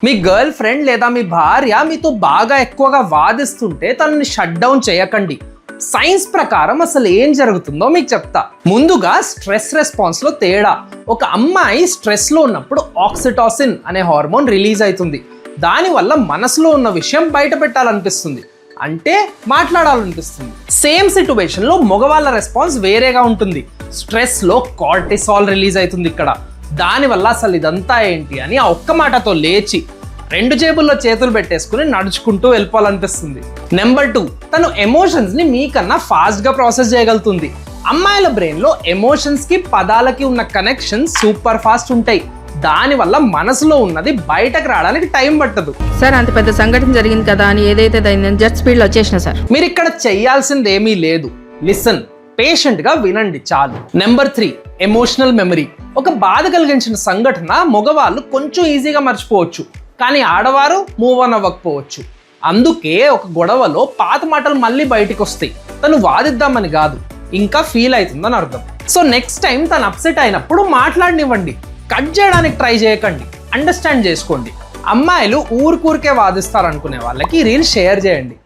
మీ girl friend లేదా మీ భార్య మీతో బాగా ఎక్కువగా వాదిస్తుంటే తనని షట్ డౌన్ చేయకండి. సైన్స్ ప్రకారం అసలు ఏం జరుగుతుందో మీకు చెప్తా. ముందుగా స్ట్రెస్ రెస్పాన్స్ లో తేడా. ఒక అమ్మాయి స్ట్రెస్ లో ఉన్నప్పుడు ఆక్సిటాసిన్ అనే హార్మోన్ రిలీజ్ అవుతుంది. దానివల్ల మనసులో ఉన్న విషయం బయట పెట్టాలనిపిస్తుంది, అంటే మాట్లాడాలనిపిస్తుంది. సేమ్ సిచ్యువేషన్ లో మగవాళ్ళ రెస్పాన్స్ వేరేగా ఉంటుంది. స్ట్రెస్ లో కార్టిసాల్ రిలీజ్ అవుతుంది. ఇక్కడ దానివల్ల అసలు ఇదంతా ఏంటి అని ఆ ఒక్క మాటతో లేచి 2 జేబుల్లో చేతులు పెట్టేసుకుని నడుచుకుంటూ వెళ్ళిపోవాలనిపిస్తుంది. నెంబర్ 2, తను ఎమోషన్స్ ని మీకన్నా ఫాస్ట్ గా ప్రాసెస్ చేయగలుగుతుంది. అమ్మాయిల బ్రెయిన్ లో ఎమోషన్స్ కి పదాలకి ఉన్న కనెక్షన్ సూపర్ ఫాస్ట్ ఉంటాయి. దానివల్ల మనసులో ఉన్నది బయటకు రావడానికి టైం పట్టదు. సార్ అంత పెద్ద సంఘటన జరిగింది కదా అని ఏదైతే జెట్ స్పీడ్ లో వచ్చేసిన సార్. మీరు ఇక్కడ చెయ్యాల్సింది ఏమీ లేదు. లిసన్, పేషెంట్ గా వినండి చాలు. Number 3, emotional memory. ఒక బాధ కలిగించిన సంఘటన మగవాళ్ళు కొంచెం ఈజీగా మర్చిపోవచ్చు, కానీ ఆడవారు మూవ్ ఆన్ అవ్వకపోవచ్చు. అందుకే ఒక గొడవలో పాత మాటలు మళ్ళీ బయటికి వస్తాయి. తను వాదిద్దామని కాదు, ఇంకా ఫీల్ అవుతుందని అర్థం. సో నెక్స్ట్ టైం తను అప్సెట్ అయినప్పుడు మాట్లాడనివ్వండి. కట్ చేయడానికి ట్రై చేయకండి, అండర్స్టాండ్ చేసుకోండి. అమ్మాయిలు ఊరికే వాదిస్తారు అనుకునే వాళ్ళకి రీల్ షేర్ చేయండి.